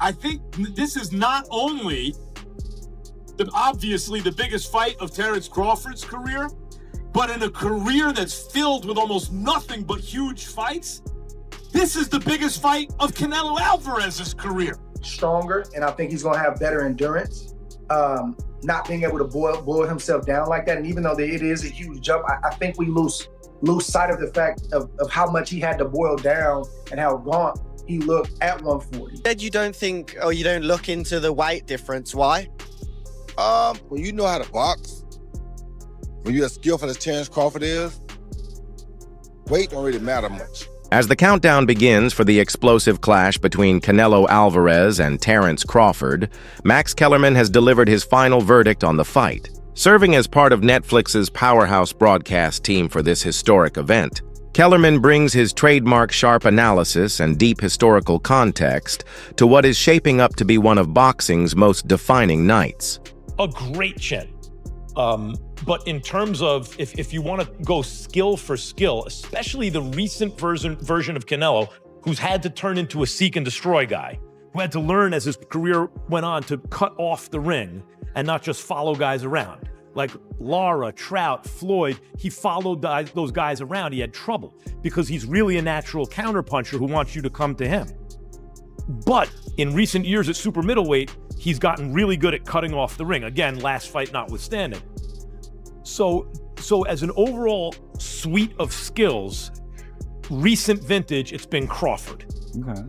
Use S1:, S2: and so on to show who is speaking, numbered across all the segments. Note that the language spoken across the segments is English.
S1: I think this is not only obviously the biggest fight of Terence Crawford's career, but in a career that's filled with almost nothing but huge fights, this is the biggest fight of Canelo Alvarez's career.
S2: Stronger, and I think he's going to have better endurance. Not being able to boil himself down like that, and even though it is a huge jump, I think we lose sight of the fact of how much he had to boil down and how gaunt he looked at 140.
S3: Said you don't think, or you don't look into the weight difference. Why?
S4: When you know how to box, when you're as skillful as Terence Crawford is, weight don't really matter much.
S5: As the countdown begins for the explosive clash between Canelo Alvarez and Terence Crawford, Max Kellerman has delivered his final verdict on the fight. Serving as part of Netflix's powerhouse broadcast team for this historic event, Kellerman brings his trademark sharp analysis and deep historical context to what is shaping up to be one of boxing's most defining nights.
S6: A great chin. But in terms of if you want to go skill for skill, especially the recent version of Canelo, who's had to turn into a seek and destroy guy, who had to learn as his career went on to cut off the ring and not just follow guys around. Like Lara, Trout, Floyd, he followed those guys around. He had trouble because he's really a natural counterpuncher who wants you to come to him. But in recent years at super middleweight, he's gotten really good at cutting off the ring. Again, last fight notwithstanding. So as an overall suite of skills, recent vintage, it's been Crawford.
S7: Okay.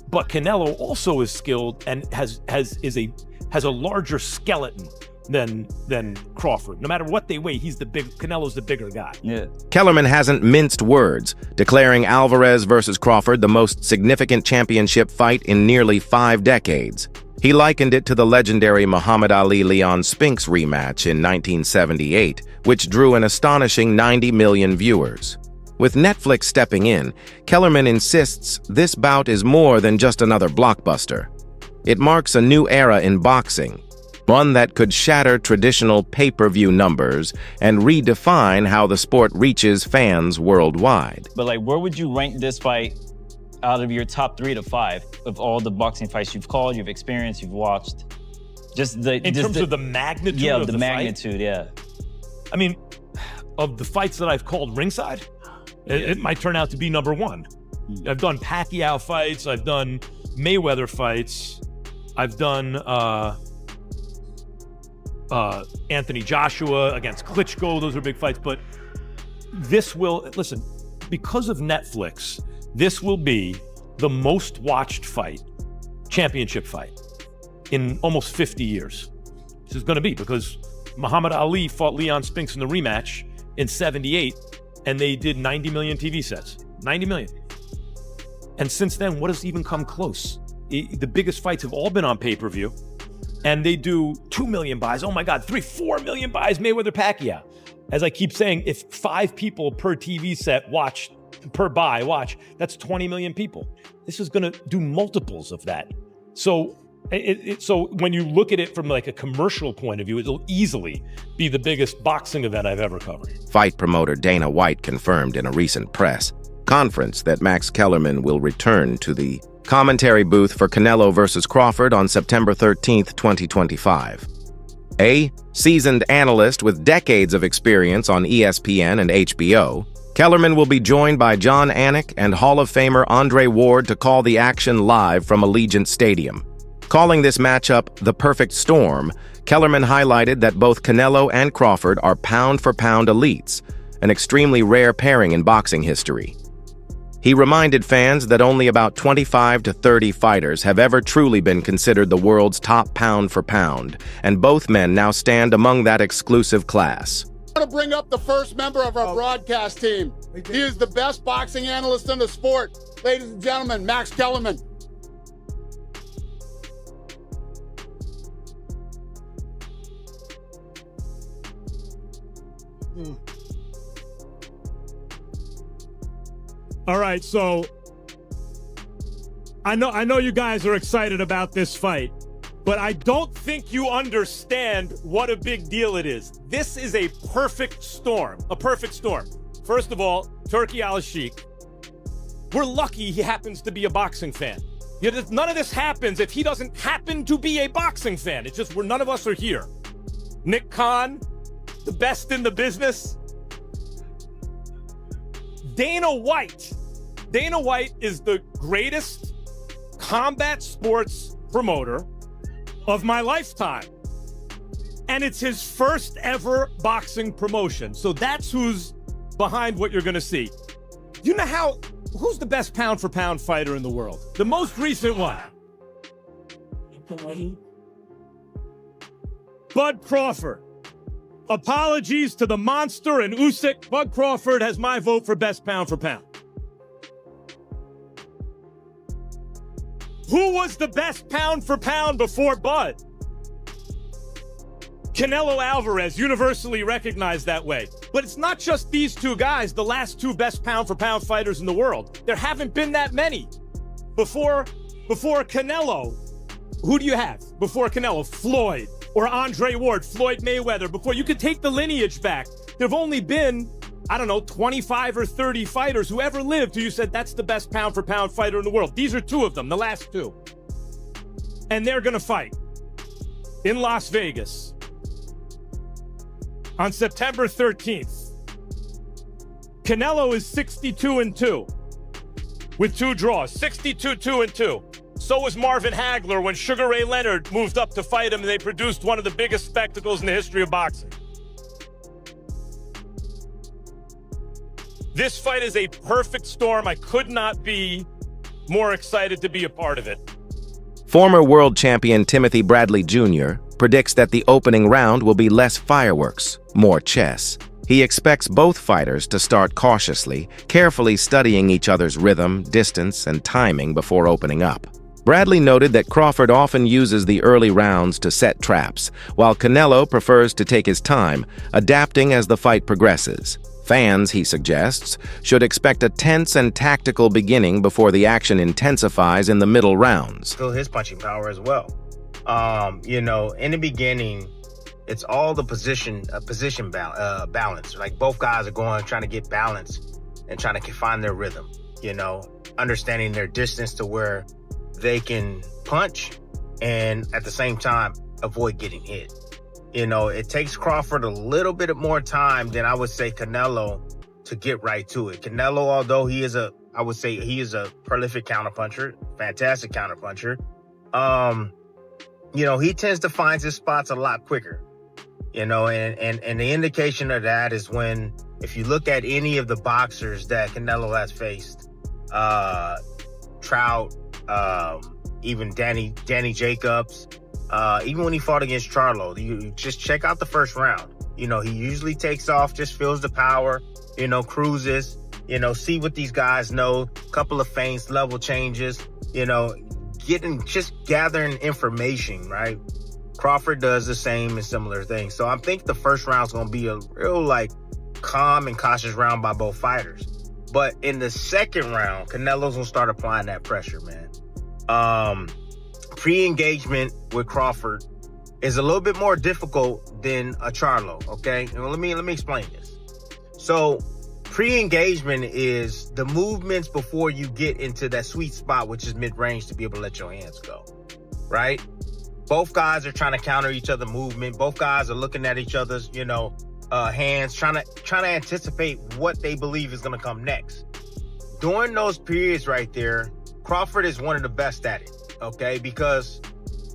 S6: But Canelo also is skilled and has a larger skeleton than Crawford. No matter what they weigh, Canelo's the bigger guy.
S7: Yeah.
S5: Kellerman hasn't minced words, declaring Alvarez versus Crawford the most significant championship fight in nearly 5 decades. He likened it to the legendary Muhammad Ali-Leon Spinks rematch in 1978, which drew an astonishing 90 million viewers. With Netflix stepping in, Kellerman insists this bout is more than just another blockbuster. It marks a new era in boxing, one that could shatter traditional pay-per-view numbers and redefine how the sport reaches fans worldwide.
S7: But like, where would you rank this fight out of your top 3 to 5 of all the boxing fights you've called, you've experienced, you've watched?
S6: In terms of the magnitude
S7: of
S6: the
S7: magnitude,
S6: fight?
S7: yeah.
S6: I mean, of the fights that I've called ringside, it might turn out to be number 1. I've done Pacquiao fights, I've done Mayweather fights, I've done Anthony Joshua against Klitschko. Those are big fights, but listen, because of Netflix, this will be the most watched championship fight in almost 50 years. This is going to be because Muhammad Ali fought Leon Spinks in the rematch in '78, and they did 90 million TV sets. 90 million. And since then, what has even come close? The biggest fights have all been on pay-per-view, and they do 2 million buys. Oh my God, 3-4 million buys, Mayweather Pacquiao. As I keep saying, if 5 people per TV set watch, that's 20 million people. This is going to do multiples of that. So when you look at it from like a commercial point of view, it'll easily be the biggest boxing event I've ever covered.
S5: Fight promoter Dana White confirmed in a recent press conference that Max Kellerman will return to the commentary booth for Canelo versus Crawford on September 13th, 2025. A seasoned analyst with decades of experience on ESPN and HBO, Kellerman will be joined by John Anik and Hall of Famer Andre Ward to call the action live from Allegiant Stadium. Calling this matchup the perfect storm, Kellerman highlighted that both Canelo and Crawford are pound-for-pound elites, an extremely rare pairing in boxing history. He reminded fans that only about 25 to 30 fighters have ever truly been considered the world's top pound-for-pound, and both men now stand among that exclusive class.
S8: I want to bring up the first member of our broadcast team. He is the best boxing analyst in the sport. Ladies and gentlemen, Max Kellerman.
S9: All right, so I know you guys are excited about this fight, but I don't think you understand what a big deal it is. This is a perfect storm, First of all, Turki Al-Sheikh, we're lucky he happens to be a boxing fan. None of this happens if he doesn't happen to be a boxing fan. It's just none of us are here. Nick Khan, the best in the business. Dana White. Dana White is the greatest combat sports promoter of my lifetime. And it's his first ever boxing promotion. So that's who's behind what you're going to see. You know who's the best pound for pound fighter in the world? The most recent one. Bud Crawford. Apologies to the monster and Usyk. Bud Crawford has my vote for best pound for pound. Who was the best pound for pound before Bud? Canelo Alvarez, universally recognized that way. But it's not just these two guys, the last two best pound for pound fighters in the world. There haven't been that many. Before Canelo, who do you have? Before Canelo, Floyd or Andre Ward, Floyd Mayweather. Before, you could take the lineage back. There've only been, 25 or 30 fighters who ever lived who you said that's the best pound for pound fighter in the world. These are two of them, the last two. And they're gonna fight in Las Vegas on September 13th. Canelo is 62-2 with 2 draws, 62-2-2. So was Marvin Hagler when Sugar Ray Leonard moved up to fight him, and they produced one of the biggest spectacles in the history of boxing. This fight is a perfect storm. I could not be more excited to be a part of it.
S5: Former world champion Timothy Bradley Jr. predicts that the opening round will be less fireworks, more chess. He expects both fighters to start cautiously, carefully studying each other's rhythm, distance, and timing before opening up. Bradley noted that Crawford often uses the early rounds to set traps, while Canelo prefers to take his time, adapting as the fight progresses. Fans, he suggests, should expect a tense and tactical beginning before the action intensifies in the middle rounds.
S10: Still his punching power as well. In the beginning, it's all the position balance. Like, both guys are trying to get balance and trying to find their rhythm, understanding their distance to where they can punch and at the same time avoid getting hit. It takes Crawford a little bit more time than I would say Canelo to get right to it. Canelo, although he is a prolific counterpuncher, fantastic counterpuncher, he tends to find his spots a lot quicker. And the indication of that is when, if you look at any of the boxers that Canelo has faced, Trout, even Danny Jacobs, even when he fought against Charlo, you just check out the first round. He usually takes off, just feels the power, cruises, see what these guys know, couple of feints, level changes, gathering information, right? Crawford does the same and similar things. So I think the first round's going to be a real, calm and cautious round by both fighters. But in the second round, Canelo's going to start applying that pressure, man. Pre-engagement with Crawford is a little bit more difficult than a Charlo, okay? Let me explain this. So pre-engagement is the movements before you get into that sweet spot, which is mid-range, to be able to let your hands go, right? Both guys are trying to counter each other's movement. Both guys are looking at each other's, hands, trying to anticipate what they believe is going to come next. During those periods right there, Crawford is one of the best at it, okay? Because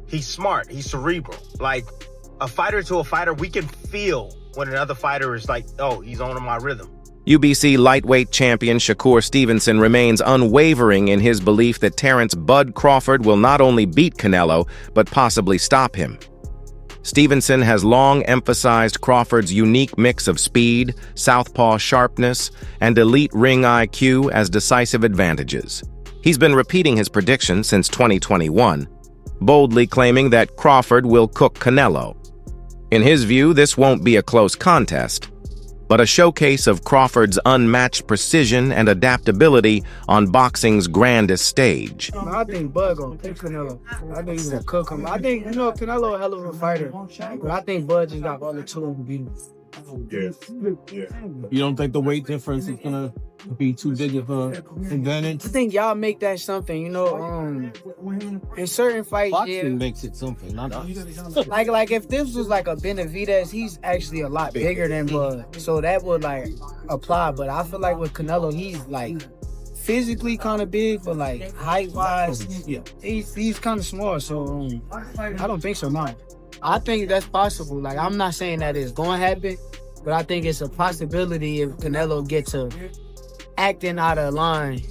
S10: he's smart, he's cerebral. Like, a fighter to a fighter, we can feel when another fighter is like, oh, he's on my rhythm.
S5: UBC lightweight champion Shakur Stevenson remains unwavering in his belief that Terence "Bud" Crawford will not only beat Canelo, but possibly stop him. Stevenson has long emphasized Crawford's unique mix of speed, southpaw sharpness, and elite ring IQ as decisive advantages. He's been repeating his prediction since 2021, boldly claiming that Crawford will cook Canelo. In his view, this won't be a close contest, but a showcase of Crawford's unmatched precision and adaptability on boxing's grandest stage.
S11: I think Bud gonna pick Canelo. I think he's gonna cook him. I think, Canelo a hell of a fighter, but I think Bud just got all the tools to beat him.
S1: Yeah.
S11: You don't think the weight difference is gonna be too big of a advantage?
S12: I think y'all make that something, you know, in certain fights,
S11: Boxing makes it something, not us.
S12: like if this was like a Benavidez, he's actually a lot bigger than Bud, so that would like apply. But I feel like with Canelo, he's like physically kind of big, but like height wise, yeah, he's kind of small. So I don't think so. No, I think that's possible. Like I'm not saying that it's going to happen, but I think it's a possibility if Canelo gets to acting out of line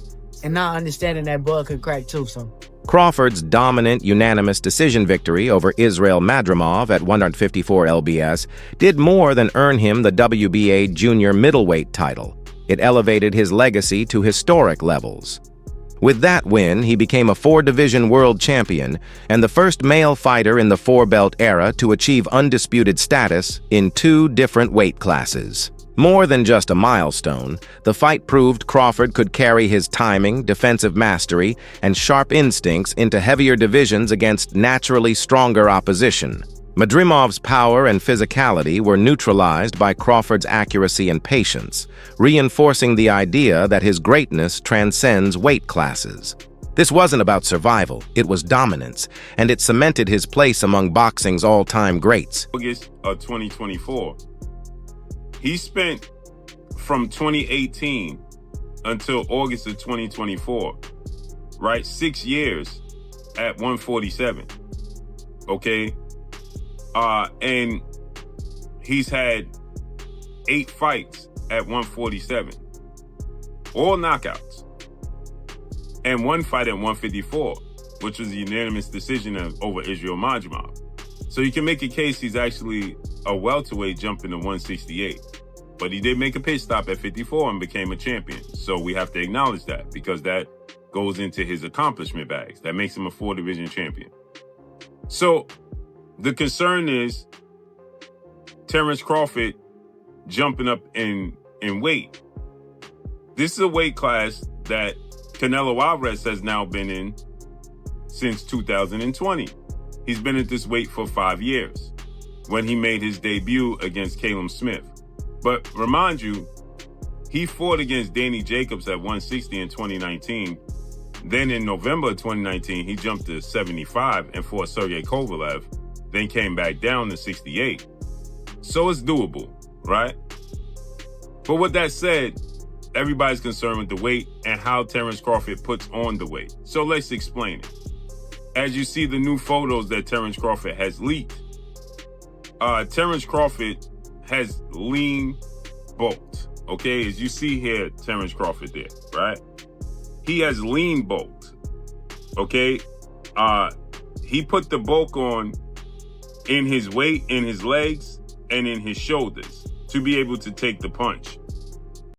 S12: and not understanding that Bud could crack too. So
S5: Crawford's dominant unanimous decision victory over Israel Madrimov at 154 lbs did more than earn him the WBA junior middleweight title. It elevated his legacy to historic levels. With that win, he became a 4-division world champion and the first male fighter in the 4-belt era to achieve undisputed status in 2 different weight classes. More than just a milestone, the fight proved Crawford could carry his timing, defensive mastery, and sharp instincts into heavier divisions against naturally stronger opposition. Madrimov's power and physicality were neutralized by Crawford's accuracy and patience, reinforcing the idea that his greatness transcends weight classes. This wasn't about survival, it was dominance, and it cemented his place among boxing's all-time greats.
S13: August of 2024. He spent from 2018 until August of 2024, right? 6 years at 147, okay? And he's had 8 fights at 147, all knockouts, and 1 fight at 154, which was a unanimous decision over Israel Madrimov. So you can make a case he's actually a welterweight jumping to 168. But he did make a pit stop at 54 and became a champion. So we have to acknowledge that because that goes into his accomplishment bags. That makes him a 4-division champion. So the concern is Terence Crawford jumping up in weight. This is a weight class that Canelo Alvarez has now been in since 2020. He's been at this weight for 5 years when he made his debut against Caleb Smith. But remind you, he fought against Danny Jacobs at 160 in 2019. Then in November of 2019, he jumped to 75 and fought Sergey Kovalev, then came back down to 68. So it's doable, right? But with that said, everybody's concerned with the weight and how Terence Crawford puts on the weight. So let's explain it. As you see the new photos that Terence Crawford has leaked, Terence Crawford has lean bulked, okay? As you see here, Terence Crawford there, right? He has lean bulked, okay? He put the bulk on in his weight, in his legs, and in his shoulders to be able to take the punch.